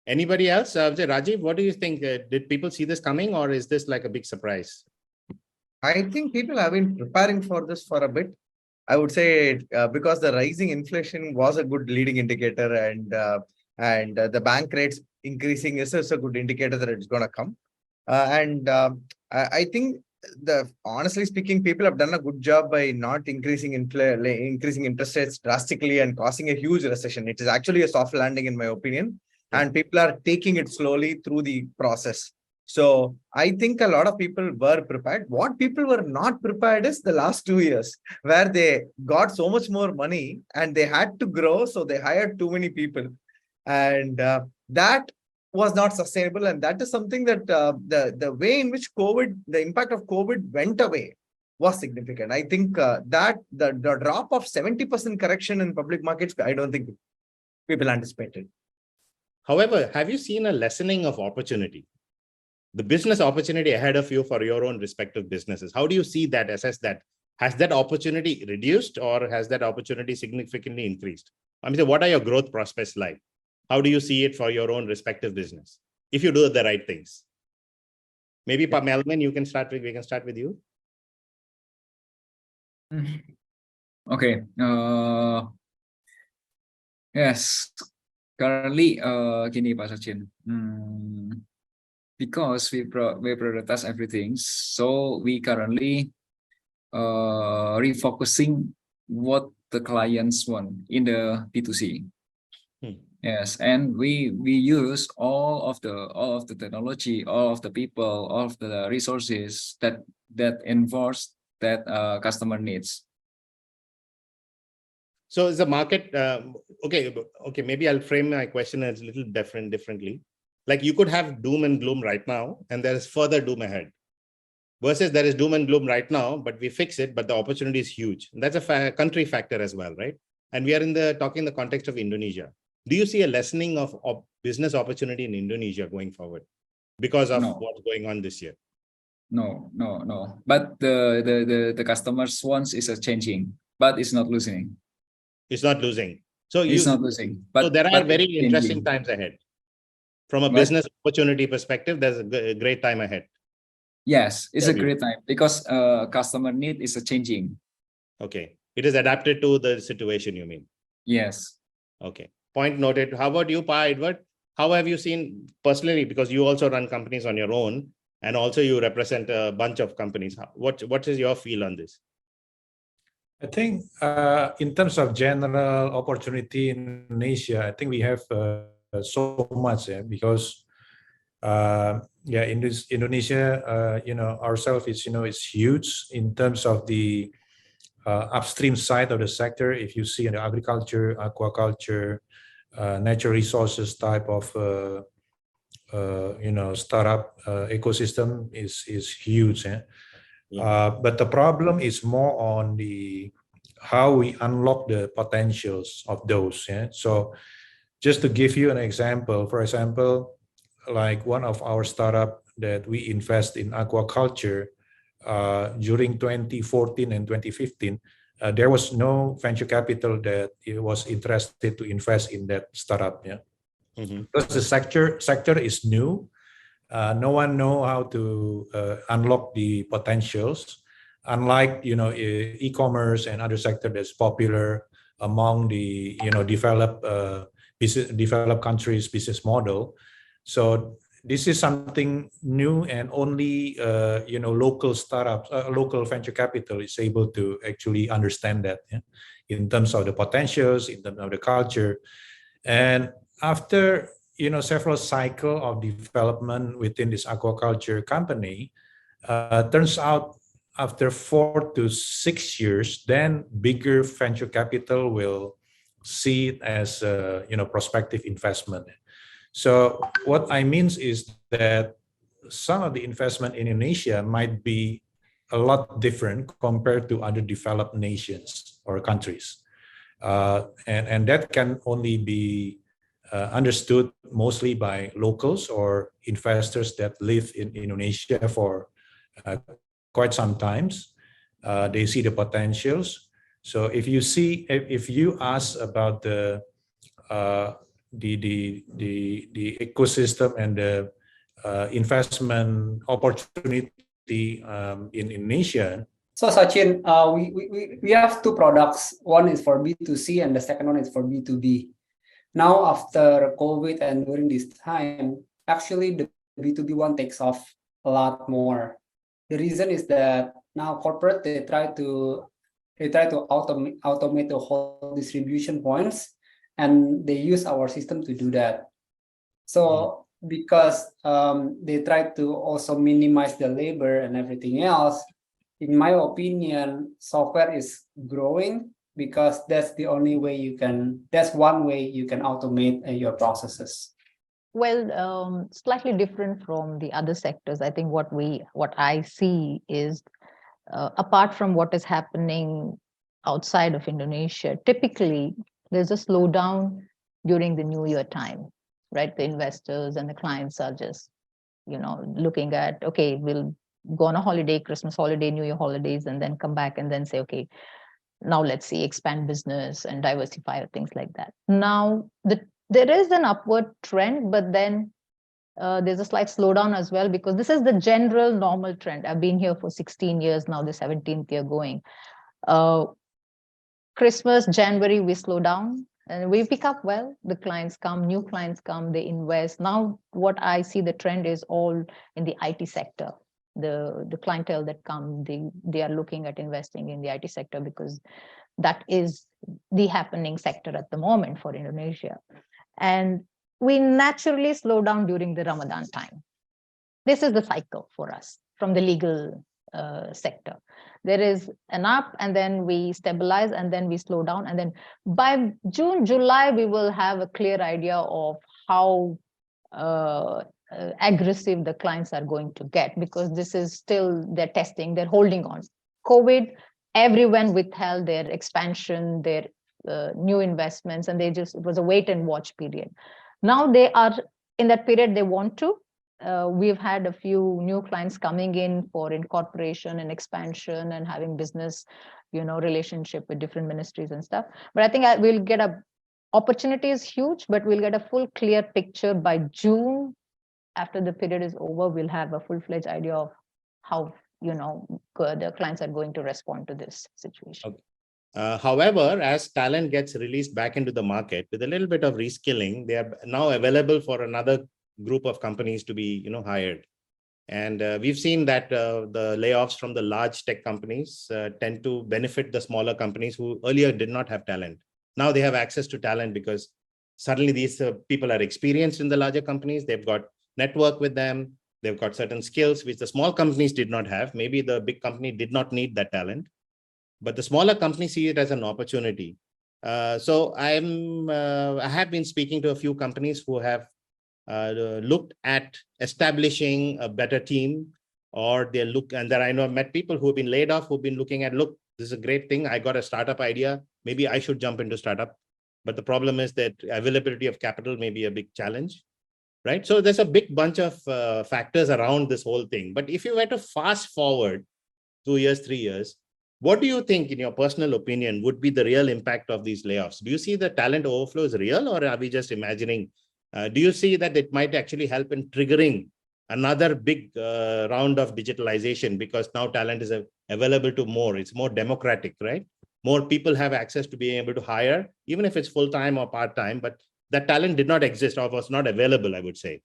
Anybody else? Rajiv, what do you think? Did people see this coming, or is this like a big surprise? I think people have been preparing for this for a bit. I would say because the rising inflation was a good leading indicator, and the bank rates increasing is a good indicator that it's going to come. I think honestly speaking, people have done a good job by not increasing interest rates drastically and causing a huge recession. It is actually a soft landing, in my opinion, and people are taking it slowly through the process. So I think a lot of people were prepared. What people were not prepared is the last 2 years, where they got so much more money and they had to grow, so they hired too many people, and that was not sustainable. And that is something that the way in which the impact of COVID went away was significant. I think that the drop of 70% correction in public markets, I don't think people anticipated. However, have you seen a lessening of opportunity? The business opportunity ahead of you for your own respective businesses. How do you see that, assess that? Has that opportunity reduced, or has that opportunity significantly increased? I mean, what are your growth prospects like? How do you see it for your own respective business, if you do the right things? Maybe Melvin, we can start with you. Okay. Yes. Currently, gini Pak Sachin. Because we prioritize everything, so we currently refocusing what the clients want in the B2C. Yes, and we use all of the technology, all of the people, all of the resources that enforce that customer needs. So is the market okay? Maybe I'll frame my question as a little differently. Like, you could have doom and gloom right now, and there is further doom ahead. Versus there is doom and gloom right now, but we fix it, but the opportunity is huge. And that's a country factor as well, right? And we are talking in the context of Indonesia. Do you see a lessening of business opportunity in Indonesia going forward because of what's going on this year? No. But the customers' wants is changing, but it's not losing. It's not losing. So it's not losing. But so there are very interesting times ahead. From a business opportunity perspective, there's a great time ahead. Yes, it's a great time because customer need is changing. Okay. It is adapted to the situation, you mean? Yes. Okay. Point noted. How about you, Pa Edward? How have you seen personally, because you also run companies on your own, and also you represent a bunch of companies. What is your feel on this? I think in terms of general opportunity in Indonesia, I think we have so much, because in this Indonesia, ourselves is huge in terms of the upstream side of the sector. If you see in the agriculture, aquaculture, natural resources type of startup ecosystem is huge. But the problem is more on how we unlock the potentials of those. So just to give you an example, for example, like one of our startup that we invest in aquaculture during 2014 and 2015, there was no venture capital that was interested to invest in that startup. Because the sector is new. No one know how to unlock the potentials. Unlike e-commerce and other sector that's popular among the developed countries business model. So this is something new, and only local startups, local venture capital is able to actually understand that in terms of the potentials, in terms of the culture. And after several cycle of development within this aquaculture company, turns out after 4 to 6 years, then bigger venture capital will see it as prospective investment. So what I mean is that some of the investment in Indonesia might be a lot different compared to other developed nations or countries. And that can only be understood mostly by locals or investors that live in Indonesia for quite some times. They see the potentials. So if you ask about the the ecosystem and the investment opportunity in Indonesia. So Sachin, we have two products. One is for B2C and the second one is for B2B. Now after COVID and during this time, actually the B2B one takes off a lot more. The reason is that now corporate they try to automate the whole distribution points, and they use our system to do that. So because they try to also minimize the labor and everything else, in my opinion, software is growing because that's the only way that's one way you can automate your processes. Well, slightly different from the other sectors. I think what I see is, apart from what is happening outside of Indonesia, typically there's a slowdown during the New Year time, right? The investors and the clients are just, looking at, okay, we'll go on a holiday, Christmas holiday, New Year holidays, and then come back and then say, okay, now let's see, expand business and diversify or things like that. Now, there is an upward trend, but then there's a slight slowdown as well, because this is the general normal trend. I've been here for 16 years now, the 17th year going. Christmas, January, we slow down and we pick up well. The clients come, new clients come, they invest. Now, what I see the trend is all in the IT sector. The clientele that come, they are looking at investing in the IT sector because that is the happening sector at the moment for Indonesia. And we naturally slow down during the Ramadan time. This is the cycle for us from the legal sector. There is an up and then we stabilize and then we slow down. And then by June, July, we will have a clear idea of how aggressive the clients are going to get, because this is still they're testing, they're holding on. COVID, everyone withheld their expansion, their new investments, and it was a wait and watch period. Now they are in that period, they want to. We've had a few new clients coming in for incorporation and expansion and having business, relationship with different ministries and stuff. But I think we'll get opportunity is huge, but we'll get a full clear picture by June. After the period is over, we'll have a full-fledged idea of how, the clients are going to respond to this situation. Okay. However, as talent gets released back into the market with a little bit of reskilling, they are now available for another group of companies to be, hired. And we've seen that the layoffs from the large tech companies tend to benefit the smaller companies who earlier did not have talent. Now they have access to talent because suddenly these people are experienced in the larger companies. They've got network with them. They've got certain skills which the small companies did not have. Maybe the big company did not need that talent, but the smaller companies see it as an opportunity. So I have been speaking to a few companies who have looked at establishing a better team, or and then I know I've met people who have been laid off, who've been looking at, look, this is a great thing. I got a startup idea. Maybe I should jump into startup. But the problem is that availability of capital may be a big challenge, right? So there's a big bunch of factors around this whole thing. But if you were to fast forward 2 years, 3 years, what do you think, in your personal opinion, would be the real impact of these layoffs? Do you see the talent overflow is real, or are we just imagining? Do you see that it might actually help in triggering another big round of digitalization, because now talent is available to more? It's more democratic, right? More people have access to being able to hire, even if it's full-time or part-time, but that talent did not exist or was not available, I would say.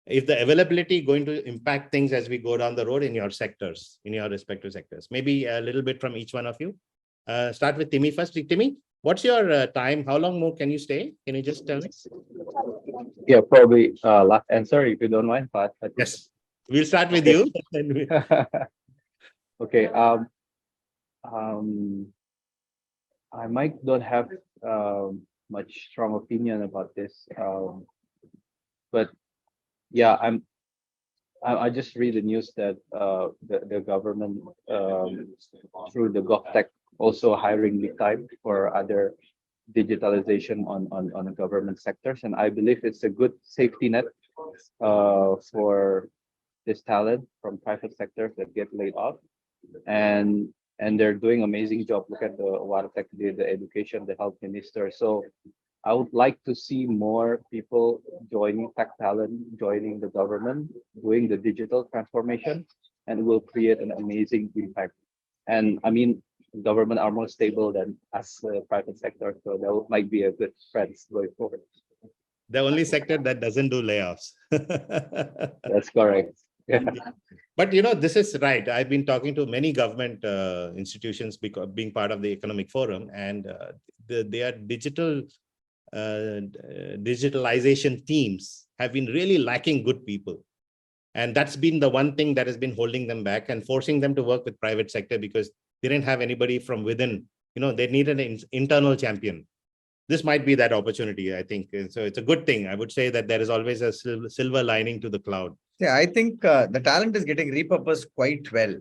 If the availability going to impact things as we go down the road in your sectors, in your respective sectors, maybe a little bit from each one of you. Start with Timmy first. Timmy, what's your time? How long more can you stay? Can you just tell me? Yeah, probably last answer if you don't mind. But yes, we'll start with you. Okay. I might don't have much strong opinion about this, but yeah, I just read the news that the government through the GovTech also hiring big time for other digitalization on the government sectors, and I believe it's a good safety net for this talent from private sectors that get laid off, and they're doing amazing job. Look at the Wartech, the education, the health minister. So I would like to see more people joining tech talent, joining the government, doing the digital transformation, and it will create an amazing impact. And I mean, government are more stable than us, the private sector, so that might be a good friends going forward. The only sector that doesn't do layoffs. That's correct. Yeah. But you know, this is right. I've been talking to many government institutions because being part of the economic forum, and their digitalization teams have been really lacking good people. And that's been the one thing that has been holding them back and forcing them to work with private sector, because they didn't have anybody from within. You know, they needed an internal champion. This might be that opportunity, I think. And so it's a good thing. I would say that there is always a silver lining to the cloud. Yeah, I think the talent is getting repurposed quite well,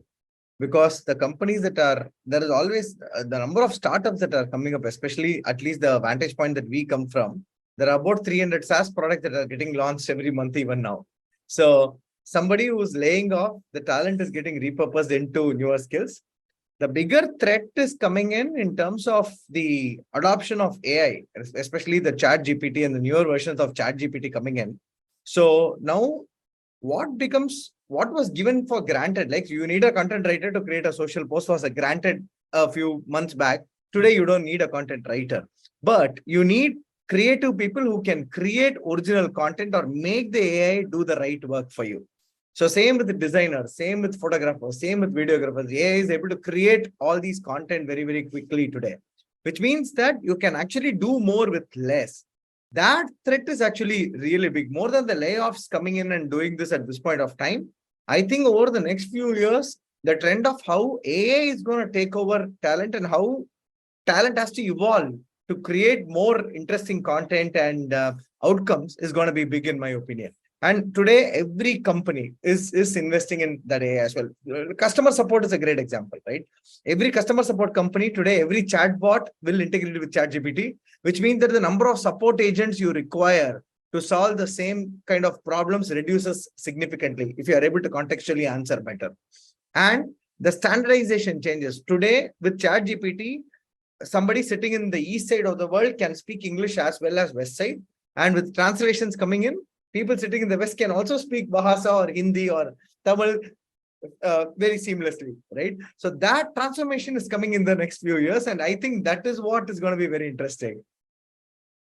because the companies there is always the number of startups that are coming up, especially at least the vantage point that we come from. There are about 300 SaaS products that are getting launched every month, even now. So somebody who's laying off, the talent is getting repurposed into newer skills. The bigger threat is coming in terms of the adoption of AI, especially the Chat GPT and the newer versions of Chat GPT coming in. So now what was given for granted, like you need a content writer to create a social post, was granted a few months back. Today, you don't need a content writer, but you need creative people who can create original content or make the AI do the right work for you. So same with the designers, same with photographers, same with videographers. AI is able to create all these content very, very quickly today, which means that you can actually do more with less. That threat is actually really big, more than the layoffs coming in and doing this at this point of time. I think over the next few years, the trend of how AI is going to take over talent and how talent has to evolve to create more interesting content and outcomes is going to be big, in my opinion. And today, every company is investing in that AI as well. Customer support is a great example, right? Every customer support company today, every chatbot will integrate with ChatGPT, which means that the number of support agents you require to solve the same kind of problems reduces significantly if you are able to contextually answer better. And the standardization changes. Today, with ChatGPT, somebody sitting in the east side of the world can speak English as well as west side. And with translations coming in, people sitting in the West can also speak Bahasa or Hindi or Tamil very seamlessly, right? So that transformation is coming in the next few years. And I think that is what is going to be very interesting.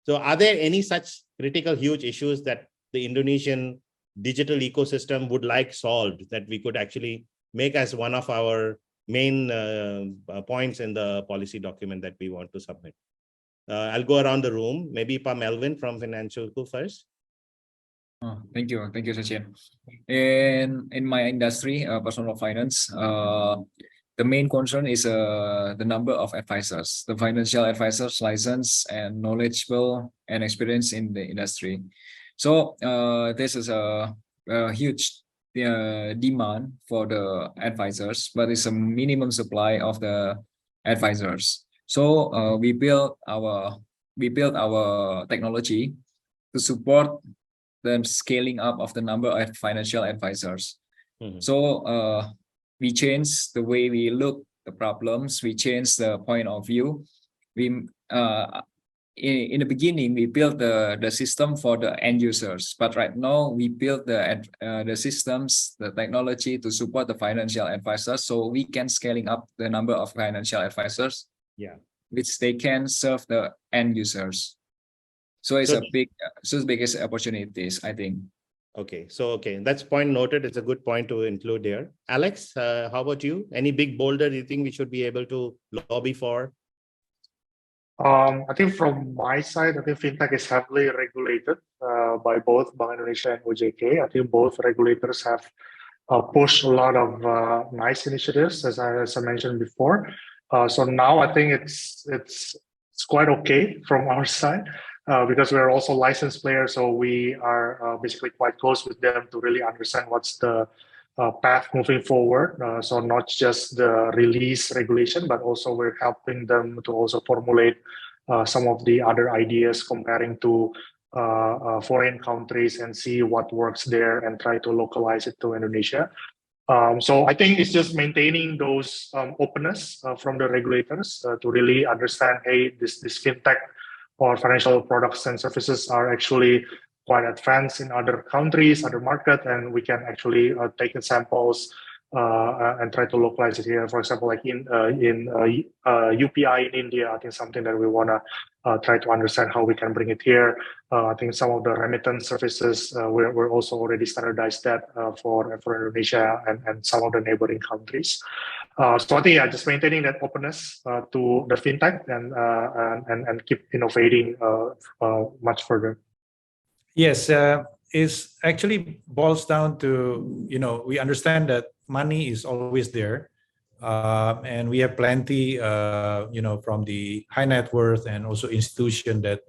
So are there any such critical, huge issues that the Indonesian digital ecosystem would like solved that we could actually make as one of our main points in the policy document that we want to submit? I'll go around the room. Maybe Melvin from Finansialku first. Thank you, Sachin. In my industry, personal finance, the main concern is the number of advisors, the financial advisors licensed and knowledgeable and experienced in the industry. So this is a huge demand for the advisors, but it's a minimum supply of the advisors. So we built our technology to support the scaling up of the number of financial advisors. Mm-hmm. So we changed the way we look the problems. We changed the point of view. We in the beginning we built the system for the end users, but right now we built the systems, the technology to support the financial advisors, so we can scaling up the number of financial advisors. Yeah, which they can serve the end users. So it's the biggest opportunities, I think. Okay, so that's point noted. It's a good point to include there. Alex, how about you? Any big boulder you think we should be able to lobby for? I think from my side, I think fintech is heavily regulated by both Bank Indonesia and OJK. I think both regulators have pushed a lot of nice initiatives, as I mentioned before. So now I think it's quite okay from our side. Because we're also licensed players, so we are basically quite close with them to really understand what's the path moving forward. So not just the release regulation, but also we're helping them to also formulate some of the other ideas comparing to foreign countries and see what works there and try to localize it to Indonesia. So I think it's just maintaining those openness from the regulators to really understand, hey, this fintech or financial products and services are actually quite advanced in other countries, other market, and we can actually take in samples and try to localize it here. For example, like in UPI in India, I think something that we want to try to understand how we can bring it here. I think some of the remittance services, we're also already standardized that for Indonesia and some of the neighboring countries. So I think, yeah, just maintaining that openness to the fintech and keep innovating much further. Yes, it's actually boils down to, we understand that money is always there. And we have plenty, from the high net worth and also institution that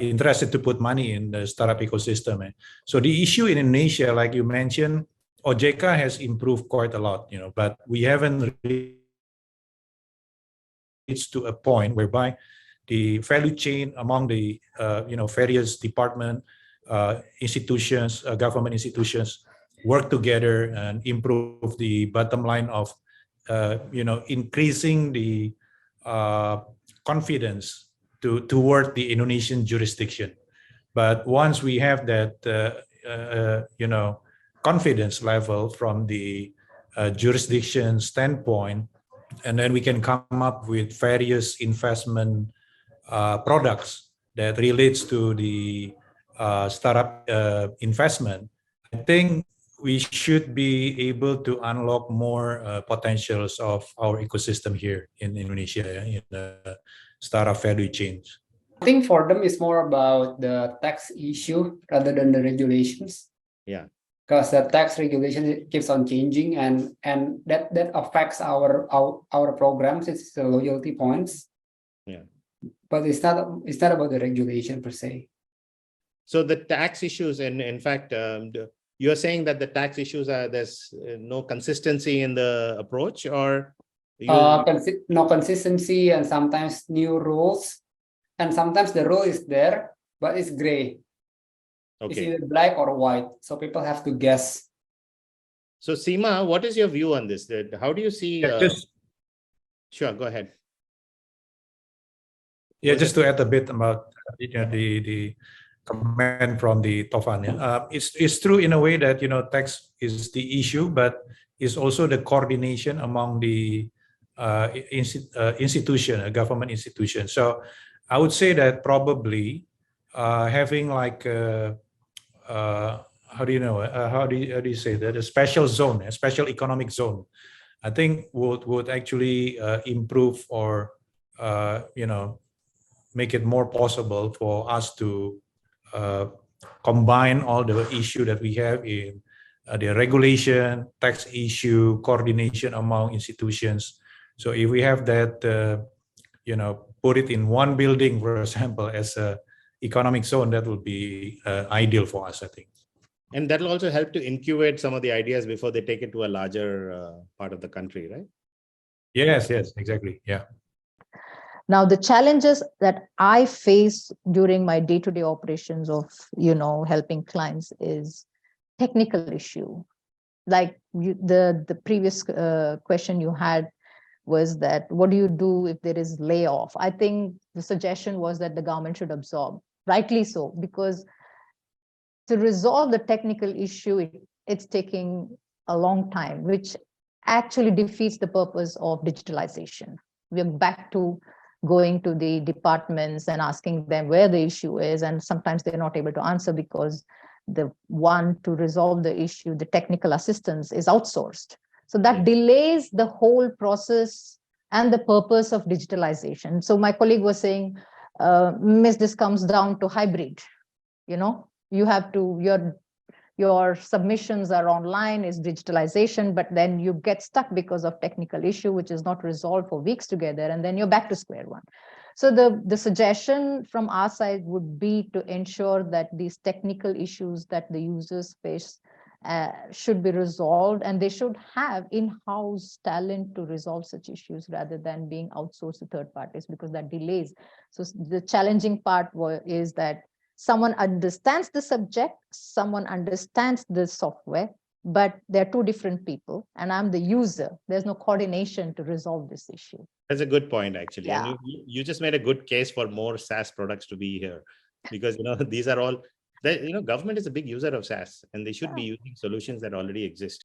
interested to put money in the startup ecosystem. So the issue in Indonesia, like you mentioned, OJK has improved quite a lot, but we haven't reached to a point whereby the value chain among the, various department, institutions, government institutions work together and improve the bottom line of, increasing the confidence toward the Indonesian jurisdiction. But once we have that, confidence level from the jurisdiction standpoint, and then we can come up with various investment products that relates to the startup investment, I think we should be able to unlock more potentials of our ecosystem here in Indonesia, in the startup value chains. I think for them it's more about the tax issue rather than the regulations. Yeah. Because the tax regulation keeps on changing, and that affects our programs. It's the loyalty points. Yeah. But it's not about the regulation per se. So the tax issues, and in fact, you're saying that the tax issues are, there's no consistency in the approach, or no consistency, and sometimes new rules, and sometimes the rule is there but it's gray. Okay. It's either black or white, so people have to guess. So Seema, what is your view on this? How do you see? Sure, go ahead. Yeah, just to add a bit about the comment from the Taufan. It's true in a way that tax is the issue, but it's also the coordination among the institution, government institution. So I would say that probably having like how do you say that, a special zone, a special economic zone, I think would actually improve or make it more possible for us to combine all the issue that we have in the regulation, tax issue, coordination among institutions. So if we have that, put it in one building, for example, as a economic zone, that would be ideal for us, I think. And that will also help to incubate some of the ideas before they take it to a larger part of the country, right? Yes, exactly. Yeah. Now, the challenges that I face during my day-to-day operations of, helping clients is technical issue. Like the previous question you had was that, what do you do if there is layoff? I think the suggestion was that the government should absorb, rightly so, because to resolve the technical issue, it's taking a long time, which actually defeats the purpose of digitalization. We're back to going to the departments and asking them where the issue is, and sometimes they're not able to answer because the one to resolve the issue, the technical assistance, is outsourced. So that delays the whole process and the purpose of digitalization. So my colleague was saying, Miss, this comes down to hybrid. You have to, your submissions are online, is digitalization, but then you get stuck because of technical issue, which is not resolved for weeks together, and then you're back to square one. So the suggestion from our side would be to ensure that these technical issues that the users face should be resolved, and they should have in-house talent to resolve such issues rather than being outsourced to third parties, because that delays. So the challenging part is that someone understands the subject, someone understands the software, but they're two different people, and I'm the user. There's no coordination to resolve this issue. That's a good point, actually. Yeah. And you just made a good case for more SaaS products to be here, because these are all, government is a big user of SaaS, and they should be using solutions that already exist.